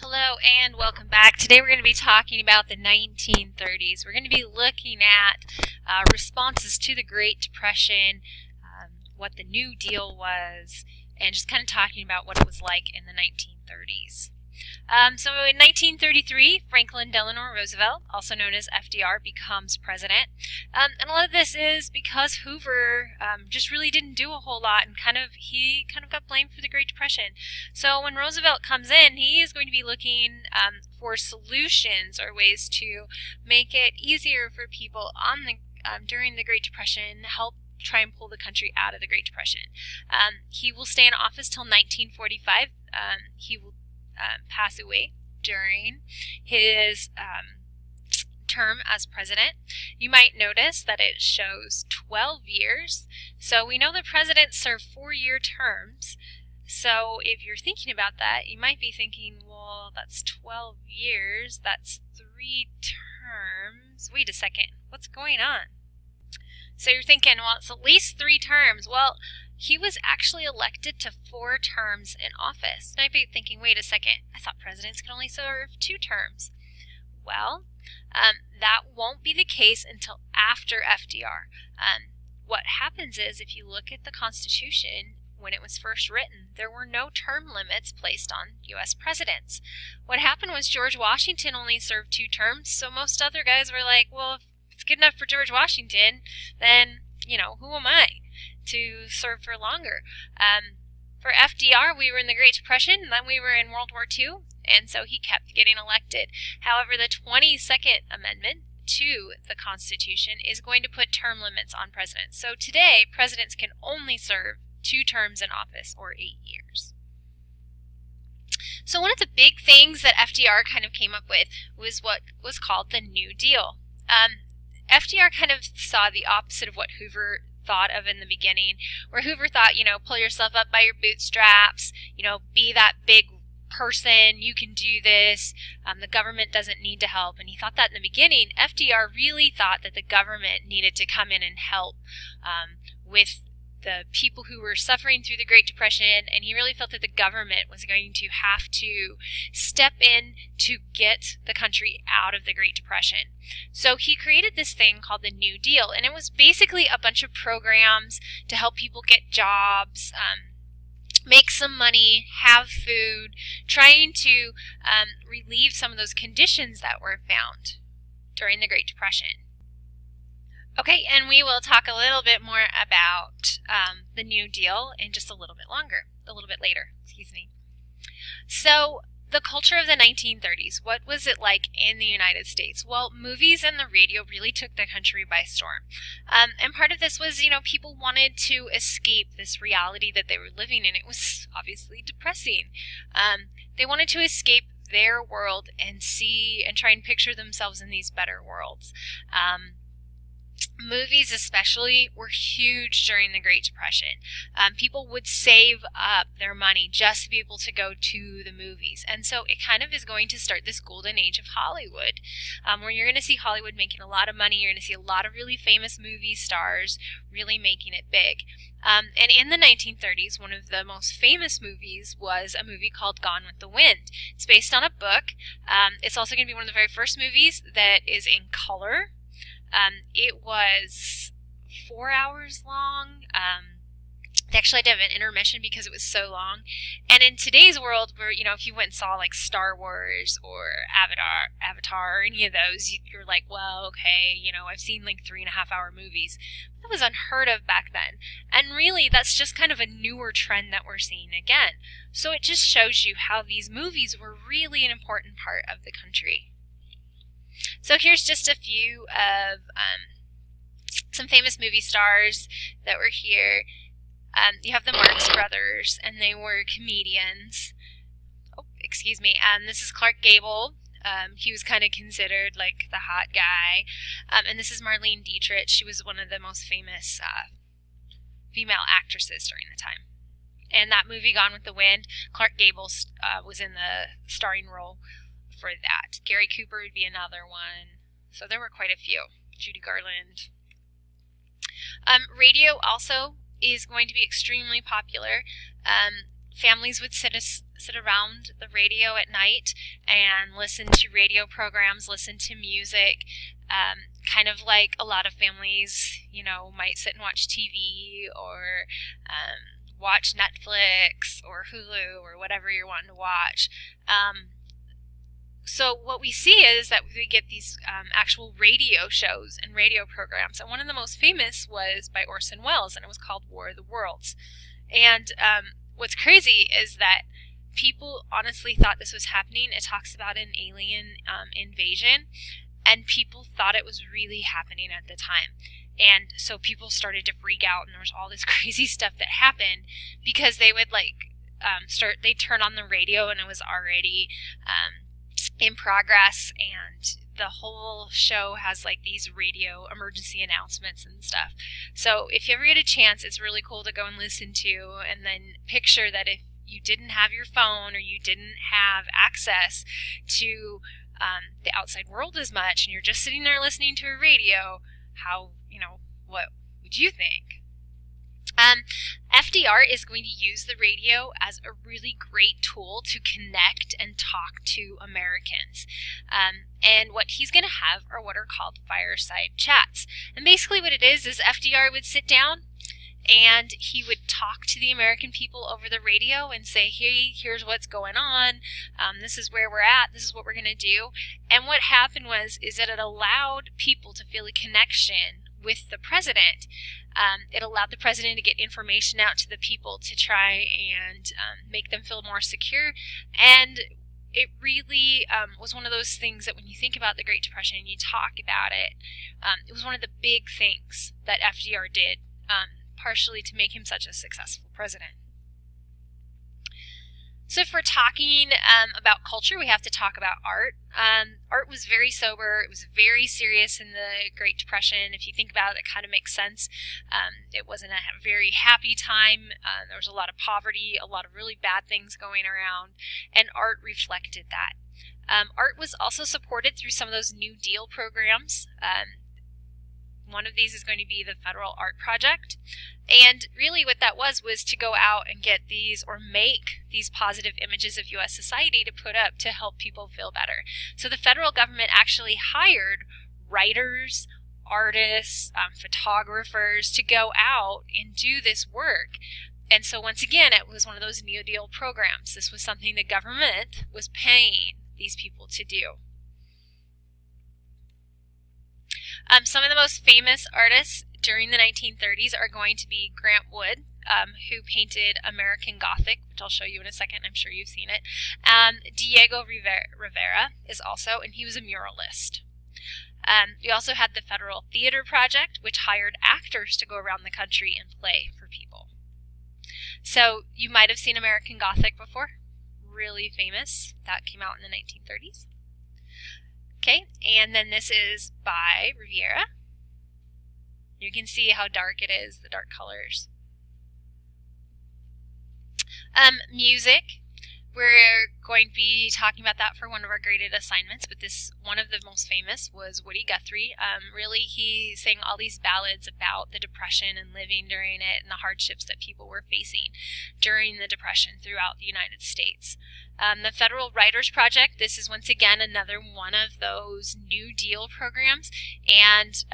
Hello and welcome back. Today we're going to be talking about the 1930s. We're going to be looking at responses to the Great Depression, what the New Deal was, and just kind of talking about what it was like in the 1930s. So in 1933, Franklin Delano Roosevelt, also known as FDR, becomes president. And a lot of this is because Hoover just really didn't do a whole lot, and he got blamed for the Great Depression. So when Roosevelt comes in, he is going to be looking for solutions or ways to make it easier for people during the Great Depression, help try and pull the country out of the Great Depression. He will stay in office till 1945. He will pass away during his term as president. You might notice that it shows 12 years. So we know that presidents serve 4-year terms. So if you're thinking about that, you might be thinking, well, that's 12 years. That's 3 terms. Wait a second. What's going on? So you're thinking, well, it's at least 3 terms. Well, he was actually elected to 4 terms in office. You might be thinking, wait a second, I thought presidents could only serve 2 terms. Well, that won't be the case until after FDR. What happens is, if you look at the Constitution, when it was first written, there were no term limits placed on U.S. presidents. What happened was George Washington only served 2 terms, so most other guys were like, well, if it's good enough for George Washington, then, who am I to serve for longer? For FDR, we were in the Great Depression, and then we were in World War II, and so he kept getting elected. However, the 22nd Amendment to the Constitution is going to put term limits on presidents. So today, presidents can only serve 2 terms in office, or 8 years. So one of the big things that FDR kind of came up with was what was called the New Deal. FDR kind of saw the opposite of what Hoover thought of in the beginning, where Hoover thought, pull yourself up by your bootstraps, be that big person, you can do this, the government doesn't need to help. And he thought that in the beginning. FDR really thought that the government needed to come in and help with the people who were suffering through the Great Depression, and he really felt that the government was going to have to step in to get the country out of the Great Depression. So he created this thing called the New Deal, and it was basically a bunch of programs to help people get jobs, make some money, have food, trying to relieve some of those conditions that were found during the Great Depression. Okay, and we will talk a little bit more about the New Deal in just a little bit later, excuse me. So, the culture of the 1930s, what was it like in the United States? Well, movies and the radio really took the country by storm. And part of this was, people wanted to escape this reality that they were living in. It was obviously depressing. They wanted to escape their world and try and picture themselves in these better worlds. Movies especially were huge during the Great Depression. People would save up their money just to be able to go to the movies. And so it kind of is going to start this golden age of Hollywood, where you're going to see Hollywood making a lot of money. You're going to see a lot of really famous movie stars really making it big. And in the 1930s, one of the most famous movies was a movie called Gone with the Wind. It's based on a book. It's also going to be one of the very first movies that is in color. It was 4 hours long. They actually had to have an intermission because it was so long. And in today's world, where, if you went and saw like Star Wars or Avatar or any of those, you're like, well, okay, I've seen like 3.5-hour movies. That was unheard of back then. And really, that's just kind of a newer trend that we're seeing again. So it just shows you how these movies were really an important part of the country. So here's just a few of some famous movie stars that were here. You have the Marx Brothers, and they were comedians. Oh, excuse me. This is Clark Gable. He was kind of considered like the hot guy. And this is Marlene Dietrich. She was one of the most famous female actresses during the time. And that movie, Gone with the Wind, Clark Gable was in the starring role for that. Gary Cooper would be another one. So there were quite a few. Judy Garland. Radio also is going to be extremely popular. Families would sit around the radio at night and listen to radio programs, listen to music, kind of like a lot of families, might sit and watch TV or watch Netflix or Hulu or whatever you're wanting to watch. So what we see is that we get these actual radio shows and radio programs. And one of the most famous was by Orson Welles, and it was called War of the Worlds. And what's crazy is that people honestly thought this was happening. It talks about an alien invasion, and people thought it was really happening at the time. And so people started to freak out, and there was all this crazy stuff that happened because they would they'd turn on the radio and it was already in progress, and the whole show has like these radio emergency announcements and stuff. So if you ever get a chance, it's really cool to go and listen to, and then picture that if you didn't have your phone or you didn't have access to the outside world as much, and you're just sitting there listening to a radio, what would you think? FDR is going to use the radio as a really great tool to connect and talk to Americans. And what he's going to have are what are called fireside chats. And basically what it is FDR would sit down and he would talk to the American people over the radio and say, hey, here's what's going on. This is where we're at. This is what we're going to do. And what happened is that it allowed people to feel a connection with the president. It allowed the president to get information out to the people to try and make them feel more secure. And it really was one of those things that when you think about the Great Depression and you talk about it, it was one of the big things that FDR did, partially to make him such a successful president. So if we're talking about culture, we have to talk about art. Art was very sober. It was very serious in the Great Depression. If you think about it, it kind of makes sense. It wasn't a very happy time. There was a lot of poverty, a lot of really bad things going around, and art reflected that. Art was also supported through some of those New Deal programs. One of these is going to be the Federal Art Project. And really what that was to go out and get these or make these positive images of U.S. society to put up to help people feel better. So the federal government actually hired writers, artists, photographers to go out and do this work. And so once again, it was one of those New Deal programs. This was something the government was paying these people to do. Some of the most famous artists during the 1930s are going to be Grant Wood, who painted American Gothic, which I'll show you in a second. I'm sure you've seen it. Diego Rivera is also, and he was a muralist. We also had the Federal Theater Project, which hired actors to go around the country and play for people. So you might have seen American Gothic before. Really famous. That came out in the 1930s. Okay, and then this is by Rivera. You can see how dark it is, the dark colors. Music. We're going to be talking about that for one of our graded assignments, but one of the most famous was Woody Guthrie. Really, he sang all these ballads about the Depression and living during it and the hardships that people were facing during the Depression throughout the United States. The Federal Writers Project, this is once again another one of those New Deal programs, and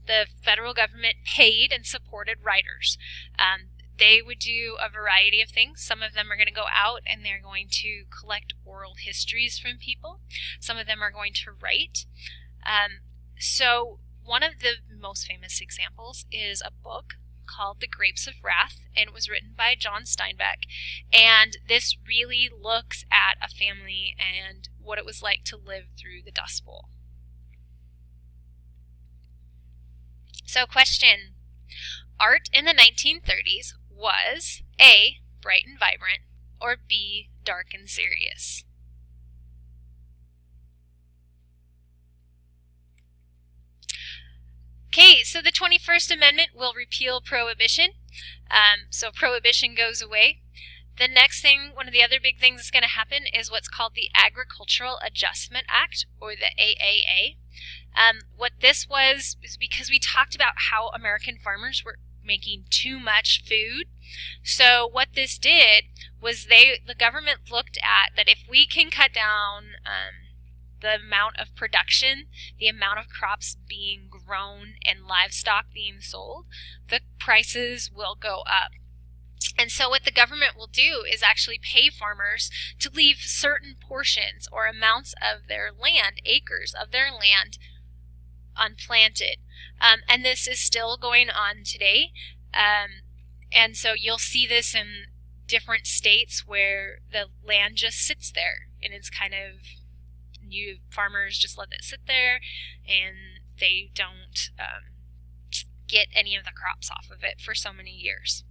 the federal government paid and supported writers. They would do a variety of things. Some of them are going to go out and they're going to collect oral histories from people. Some of them are going to write. So one of the most famous examples is a book called The Grapes of Wrath, and it was written by John Steinbeck. And this really looks at a family and what it was like to live through the Dust Bowl. So question, art in the 1930s was A, bright and vibrant, or B, dark and serious? Okay, so the 21st Amendment will repeal prohibition. So prohibition goes away. The next thing, one of the other big things that's going to happen is what's called the Agricultural Adjustment Act, or the AAA. What this was is because we talked about how American farmers were making too much food. So what this did was the government looked at that if we can cut down the amount of production, the amount of crops being grown and livestock being sold, the prices will go up. And so what the government will do is actually pay farmers to leave certain portions or amounts of their land, acres of their land, unplanted. And this is still going on today. And so you'll see this in different states where the land just sits there and it's kind of, farmers just let it sit there and they don't get any of the crops off of it for so many years.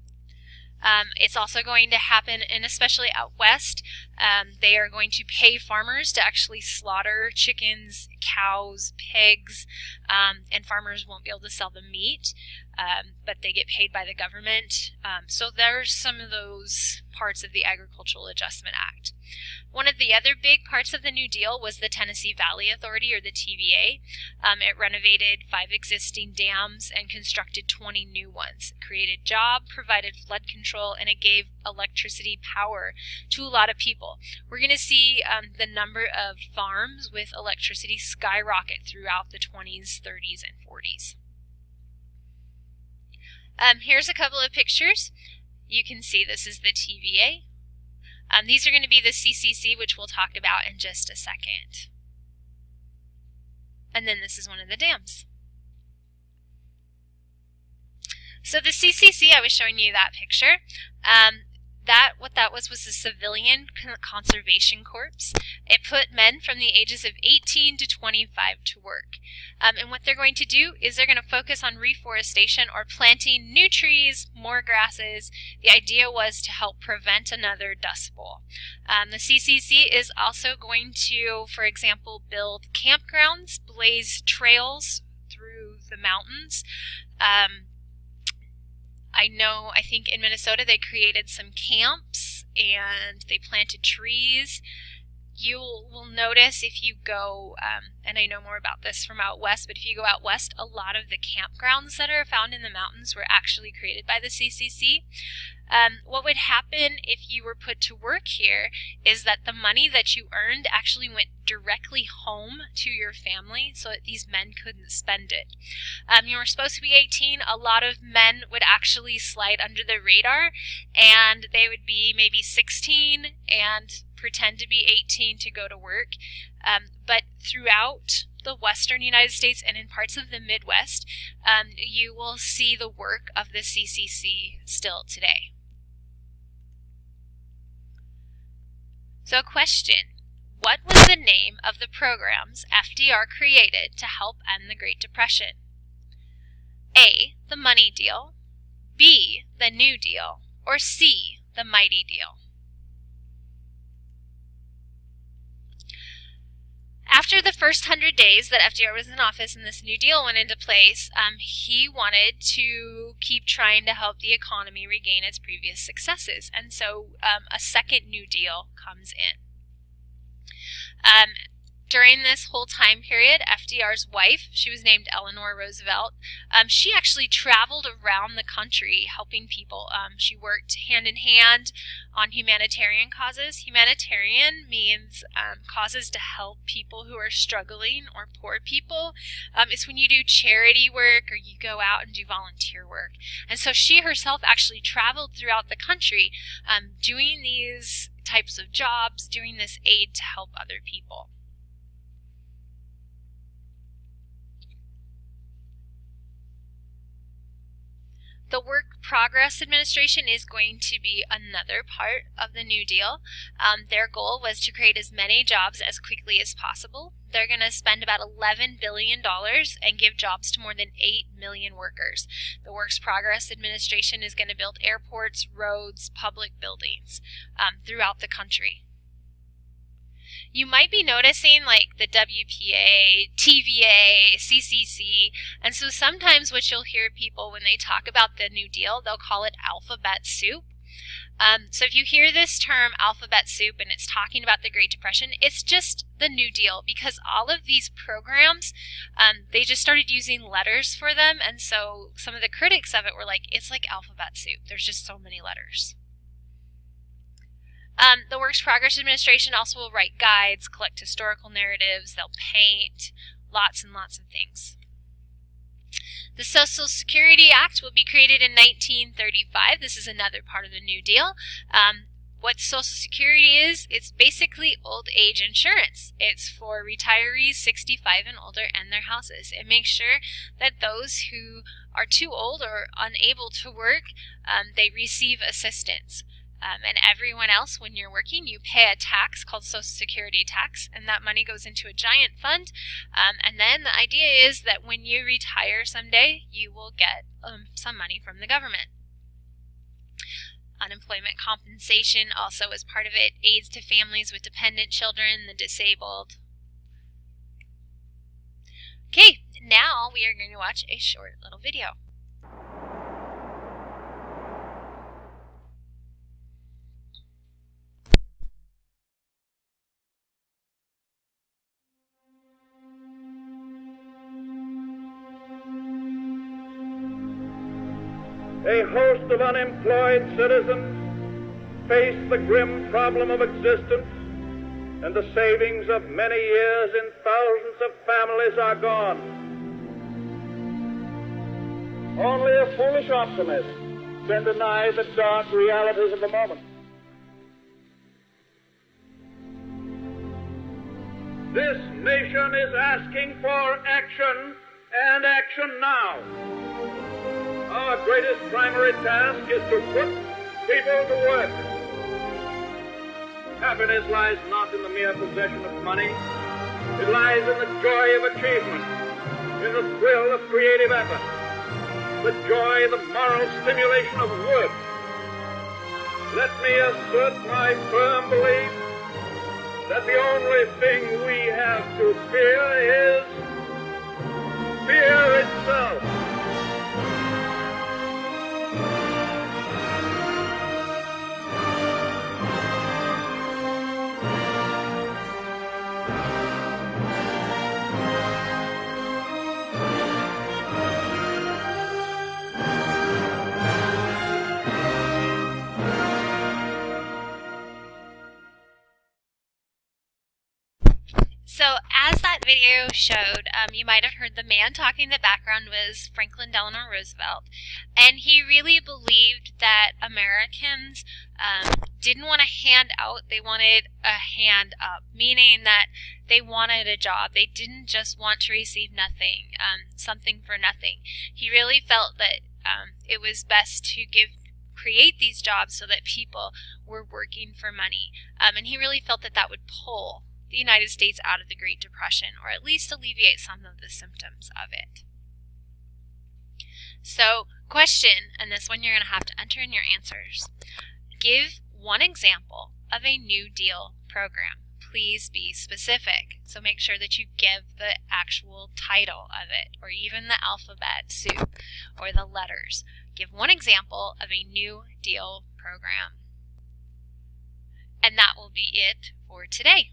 It's also going to happen, and especially out west, they are going to pay farmers to actually slaughter chickens, cows, pigs, and farmers won't be able to sell the meat, but they get paid by the government. So there's some of those parts of the Agricultural Adjustment Act. One of the other big parts of the New Deal was the Tennessee Valley Authority, or the TVA. It renovated 5 existing dams and constructed 20 new ones. It created jobs, provided flood control, and it gave electricity power to a lot of people. We're going to see the number of farms with electricity skyrocket throughout the 20s, 30s, and 40s. Here's a couple of pictures. You can see this is the TVA. These are going to be the CCC, which we'll talk about in just a second. And then this is one of the dams. So the CCC, I was showing you that picture. What that was a civilian conservation corps. It put men from the ages of 18 to 25 to work. And what they're going to do is they're going to focus on reforestation or planting new trees, more grasses. The idea was to help prevent another Dust Bowl. The CCC is also going to, for example, build campgrounds, blaze trails through the mountains. I think in Minnesota they created some camps and they planted trees. You will notice if you go, and I know more about this from out west, but if you go out west, a lot of the campgrounds that are found in the mountains were actually created by the CCC. What would happen if you were put to work here is that the money that you earned actually went directly home to your family so that these men couldn't spend it. You were supposed to be 18. A lot of men would actually slide under the radar, and they would be maybe 16 and pretend to be 18 to go to work. But throughout the western United States and in parts of the Midwest, you will see the work of the CCC still today. So question, what was the name of the programs FDR created to help end the Great Depression? A, the Money Deal, B, the New Deal, or C, the Mighty Deal? After the first 100 days that FDR was in office and this New Deal went into place, he wanted to keep trying to help the economy regain its previous successes. And so a second New Deal comes in. During this whole time period, FDR's wife, she was named Eleanor Roosevelt, she actually traveled around the country helping people. She worked hand in hand on humanitarian causes. Humanitarian means causes to help people who are struggling or poor people. It's when you do charity work or you go out and do volunteer work. And so she herself actually traveled throughout the country doing these types of jobs, doing this aid to help other people. The Work Progress Administration is going to be another part of the New Deal. Their goal was to create as many jobs as quickly as possible. They're going to spend about $11 billion and give jobs to more than 8 million workers. The Works Progress Administration is going to build airports, roads, public buildings throughout the country. You might be noticing like the WPA, TVA, CCC, and so sometimes what you'll hear people when they talk about the New Deal, they'll call it alphabet soup. So if you hear this term alphabet soup and it's talking about the Great Depression, it's just the New Deal, because all of these programs, they just started using letters for them, and so some of the critics of it were like, it's like alphabet soup. There's just so many letters. The Works Progress Administration also will write guides, collect historical narratives, they'll paint, lots and lots of things. The Social Security Act will be created in 1935. This is another part of the New Deal. What Social Security is, it's basically old age insurance. It's for retirees 65 and older and their houses. It makes sure that those who are too old or unable to work, they receive assistance. And everyone else, when you're working, you pay a tax called Social Security tax, and that money goes into a giant fund. And then the idea is that when you retire someday, you will get some money from the government. Unemployment compensation also is part of it, aids to families with dependent children, the disabled. Okay, now we are going to watch a short little video. A host of unemployed citizens face the grim problem of existence, and the savings of many years in thousands of families are gone. Only a foolish optimist can deny the dark realities of the moment. This nation is asking for action, and action now. Our greatest primary task is to put people to work. Happiness lies not in the mere possession of money. It lies in the joy of achievement, in the thrill of creative effort, the joy, the moral stimulation of work. Let me assert my firm belief that the only thing we have to fear is fear itself. So as that video showed, you might have heard the man talking in the background was Franklin Delano Roosevelt, and he really believed that Americans didn't want a handout, they wanted a hand up, meaning that they wanted a job. They didn't just want to receive nothing, something for nothing. He really felt that it was best to create these jobs so that people were working for money, and he really felt that that would pull the United States out of the Great Depression, or at least alleviate some of the symptoms of it. So, question, and this one you're going to have to enter in your answers. Give one example of a New Deal program. Please be specific. So make sure that you give the actual title of it, or even the alphabet soup, or the letters. Give one example of a New Deal program. And that will be it for today.